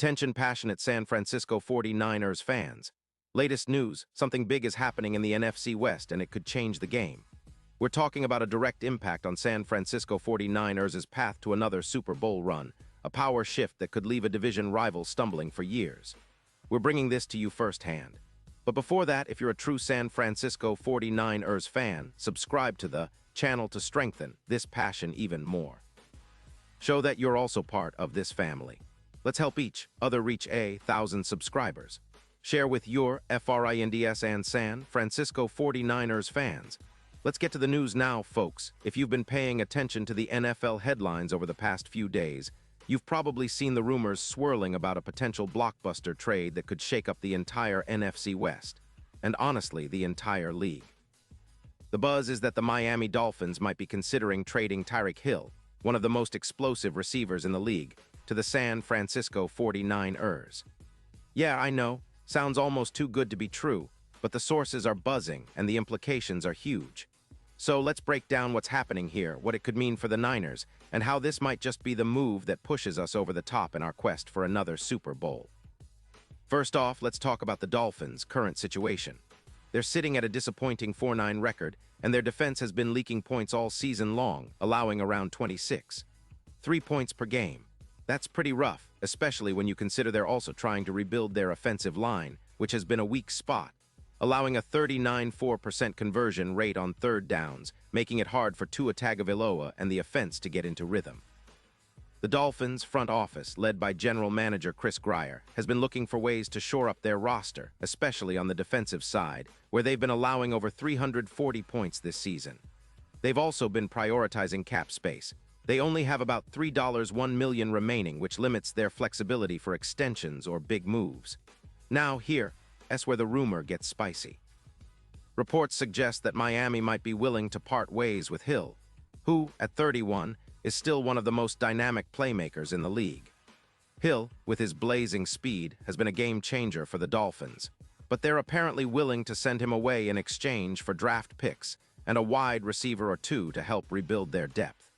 Attention passionate San Francisco 49ers fans. Latest news, something big is happening in the NFC West and it could change the game. We're talking about a direct impact on San Francisco 49ers' path to another Super Bowl run, a power shift that could leave a division rival stumbling for years. We're bringing this to you firsthand. But before that, if you're a true San Francisco 49ers fan, subscribe to the channel to strengthen this passion even more. Show that you're also part of this family. Let's help each other reach 1,000 subscribers. Share with your FRINDS and San Francisco 49ers fans. Let's get to the news now, folks. If you've been paying attention to the NFL headlines over the past few days, you've probably seen the rumors swirling about a potential blockbuster trade that could shake up the entire NFC West, and honestly, the entire league. The buzz is that the Miami Dolphins might be considering trading Tyreek Hill, one of the most explosive receivers in the league, to the San Francisco 49ers. Yeah, I know, sounds almost too good to be true, but the sources are buzzing and the implications are huge. So let's break down what's happening here, what it could mean for the Niners, and how this might just be the move that pushes us over the top in our quest for another Super Bowl. First off, let's talk about the Dolphins' current situation. They're sitting at a disappointing 4-9 record, and their defense has been leaking points all season long, allowing around 26. 3 points per game. That's pretty rough, especially when you consider they're also trying to rebuild their offensive line, which has been a weak spot, allowing a 39.4% conversion rate on third downs, making it hard for Tua Tagovailoa and the offense to get into rhythm. The Dolphins' front office, led by General Manager Chris Grier, has been looking for ways to shore up their roster, especially on the defensive side, where they've been allowing over 340 points this season. They've also been prioritizing cap space. They only have about $1 million remaining, which limits their flexibility for extensions or big moves. Now that's where the rumor gets spicy. Reports suggest that Miami might be willing to part ways with Hill, who, at 31, is still one of the most dynamic playmakers in the league. Hill, with his blazing speed, has been a game-changer for the Dolphins, but they're apparently willing to send him away in exchange for draft picks and a wide receiver or two to help rebuild their depth.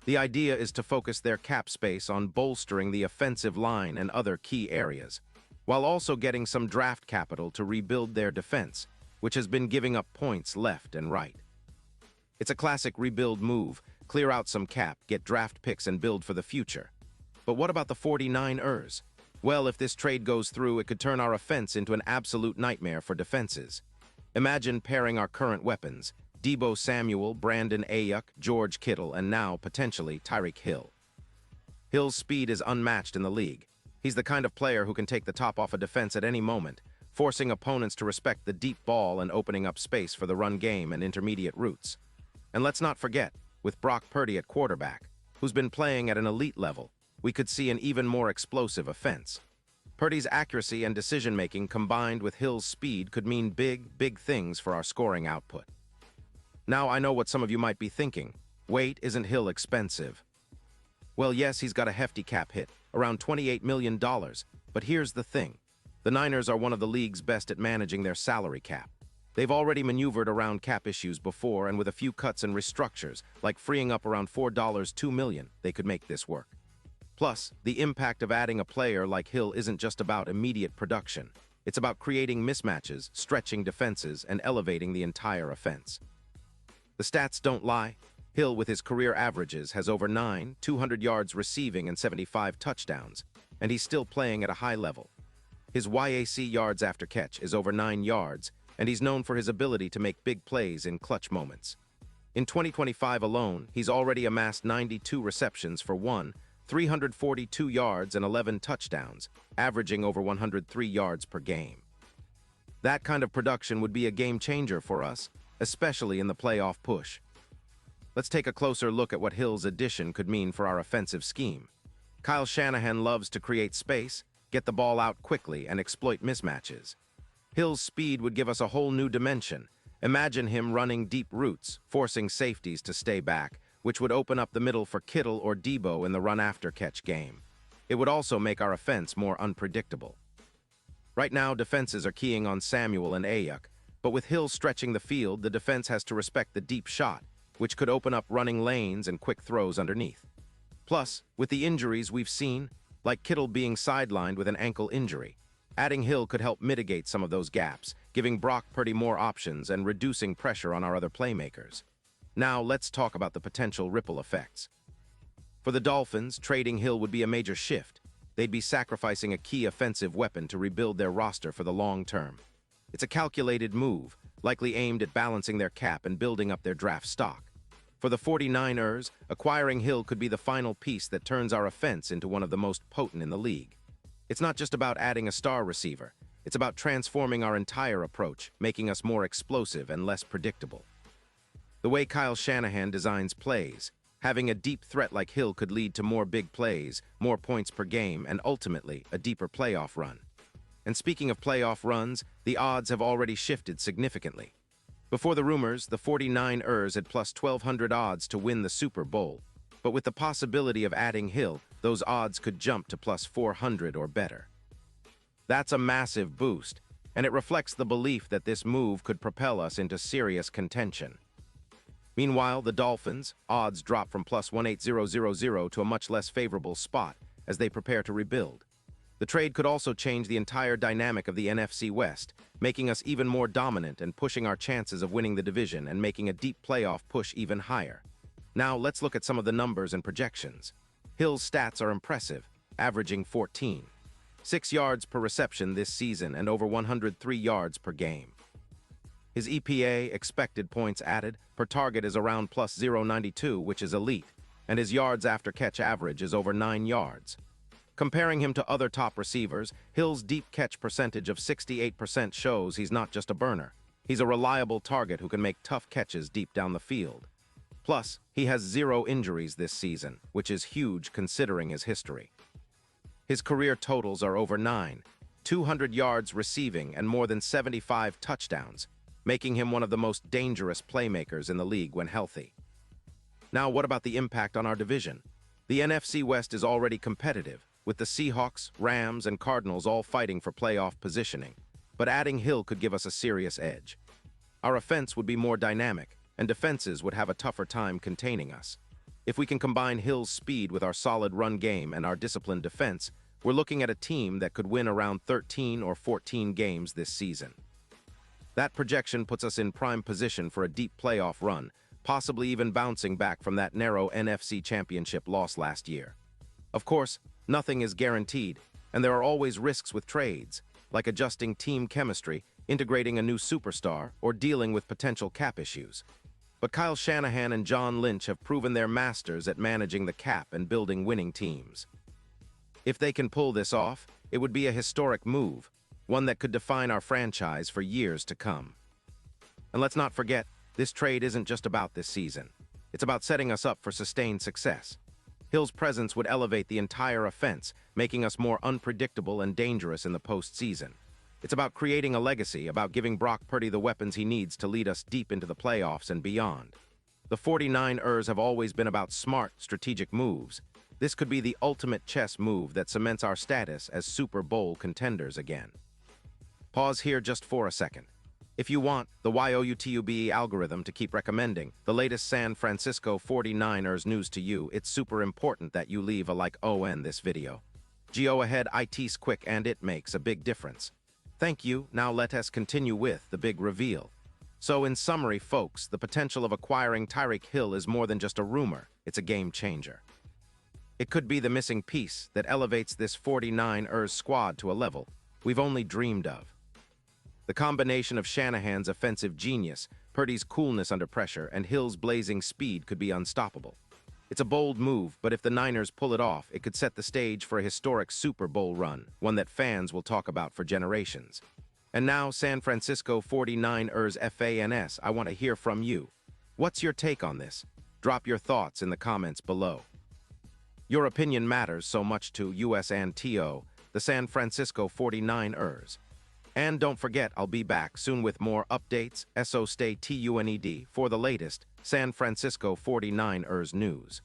The idea is to focus their cap space on bolstering the offensive line and other key areas, while also getting some draft capital to rebuild their defense, which has been giving up points left and right. It's a classic rebuild move, clear out some cap, get draft picks and build for the future. But what about the 49ers? Well, if this trade goes through, it could turn our offense into an absolute nightmare for defenses. Imagine pairing our current weapons, Deebo Samuel, Brandon Ayuk, George Kittle, and now, potentially, Tyreek Hill. Hill's speed is unmatched in the league. He's the kind of player who can take the top off a defense at any moment, forcing opponents to respect the deep ball and opening up space for the run game and intermediate routes. And let's not forget, with Brock Purdy at quarterback, who's been playing at an elite level, we could see an even more explosive offense. Purdy's accuracy and decision-making combined with Hill's speed could mean big things for our scoring output. Now I know what some of you might be thinking. Wait, isn't Hill expensive? Well, yes, he's got a hefty cap hit, around $28 million, but here's the thing. The Niners are one of the league's best at managing their salary cap. They've already maneuvered around cap issues before, and with a few cuts and restructures, like freeing up around $2 million, they could make this work. Plus, the impact of adding a player like Hill isn't just about immediate production. It's about creating mismatches, stretching defenses, and elevating the entire offense. The stats don't lie. Hill, with his career averages, has over 200 yards receiving and 75 touchdowns, and he's still playing at a high level. His YAC yards after catch is over 9 yards, and he's known for his ability to make big plays in clutch moments. In 2025 alone, he's already amassed 92 receptions for 342 yards and 11 touchdowns, averaging over 103 yards per game. That kind of production would be a game changer for us, especially in the playoff push. Let's take a closer look at what Hill's addition could mean for our offensive scheme. Kyle Shanahan loves to create space, get the ball out quickly, and exploit mismatches. Hill's speed would give us a whole new dimension. Imagine him running deep routes, forcing safeties to stay back, which would open up the middle for Kittle or Deebo in the run-after-catch game. It would also make our offense more unpredictable. Right now, defenses are keying on Samuel and Ayuk, but with Hill stretching the field, the defense has to respect the deep shot, which could open up running lanes and quick throws underneath. Plus, with the injuries we've seen, like Kittle being sidelined with an ankle injury. Adding Hill could help mitigate some of those gaps, giving Brock Purdy more options and reducing pressure on our other playmakers. Now, let's talk about the potential ripple effects. For the Dolphins, trading Hill would be a major shift. They'd be sacrificing a key offensive weapon to rebuild their roster for the long term. It's a calculated move, likely aimed at balancing their cap and building up their draft stock. For the 49ers, acquiring Hill could be the final piece that turns our offense into one of the most potent in the league. It's not just about adding a star receiver. It's about transforming our entire approach, making us more explosive and less predictable. The way Kyle Shanahan designs plays, having a deep threat like Hill could lead to more big plays, more points per game, and ultimately, a deeper playoff run. And speaking of playoff runs, the odds have already shifted significantly. Before the rumors, the 49ers had plus 1,200 odds to win the Super Bowl. But with the possibility of adding Hill, those odds could jump to plus 400 or better. That's a massive boost, and it reflects the belief that this move could propel us into serious contention. Meanwhile, the Dolphins' odds drop from plus 18000 to a much less favorable spot as they prepare to rebuild. The trade could also change the entire dynamic of the NFC West, making us even more dominant and pushing our chances of winning the division and making a deep playoff push even higher. Now, let's look at some of the numbers and projections. Hill's stats are impressive, averaging 14.6 yards per reception this season and over 103 yards per game. His EPA, expected points added, per target is around plus 0.92, which is elite, and his yards after catch average is over 9 yards. Comparing him to other top receivers, Hill's deep catch percentage of 68% shows he's not just a burner. He's a reliable target who can make tough catches deep down the field. Plus, he has 0 injuries this season, which is huge considering his history. His career totals are over 200 yards receiving and more than 75 touchdowns, making him one of the most dangerous playmakers in the league when healthy. Now, what about the impact on our division? The NFC West is already competitive, with the Seahawks, Rams, and Cardinals all fighting for playoff positioning. But adding Hill could give us a serious edge. Our offense would be more dynamic, and defenses would have a tougher time containing us. If we can combine Hill's speed with our solid run game and our disciplined defense, we're looking at a team that could win around 13 or 14 games this season. That projection puts us in prime position for a deep playoff run, possibly even bouncing back from that narrow NFC Championship loss last year. Of course, nothing is guaranteed, and there are always risks with trades, like adjusting team chemistry, integrating a new superstar, or dealing with potential cap issues. But Kyle Shanahan and John Lynch have proven they're masters at managing the cap and building winning teams. If they can pull this off, it would be a historic move, one that could define our franchise for years to come. And let's not forget, this trade isn't just about this season. It's about setting us up for sustained success. Hill's presence would elevate the entire offense, making us more unpredictable and dangerous in the postseason. It's about creating a legacy, about giving Brock Purdy the weapons he needs to lead us deep into the playoffs and beyond. The 49ers have always been about smart, strategic moves. This could be the ultimate chess move that cements our status as Super Bowl contenders again. Pause here just for a second. If you want the YouTube algorithm to keep recommending the latest San Francisco 49ers news to you, it's super important that you leave a like on this video. Go ahead, it's quick and it makes a big difference. Thank you. Now let us continue with the big reveal. So in summary, folks, the potential of acquiring Tyreek Hill is more than just a rumor. It's a game changer. It could be the missing piece that elevates this 49ers squad to a level we've only dreamed of. The combination of Shanahan's offensive genius, Purdy's coolness under pressure, and Hill's blazing speed could be unstoppable. It's a bold move, but if the Niners pull it off, it could set the stage for a historic Super Bowl run, one that fans will talk about for generations. And now, San Francisco 49ers fans, I want to hear from you. What's your take on this? Drop your thoughts in the comments below. Your opinion matters so much to us and the San Francisco 49ers. And don't forget, I'll be back soon with more updates, so stay tuned for the latest San Francisco 49ers news.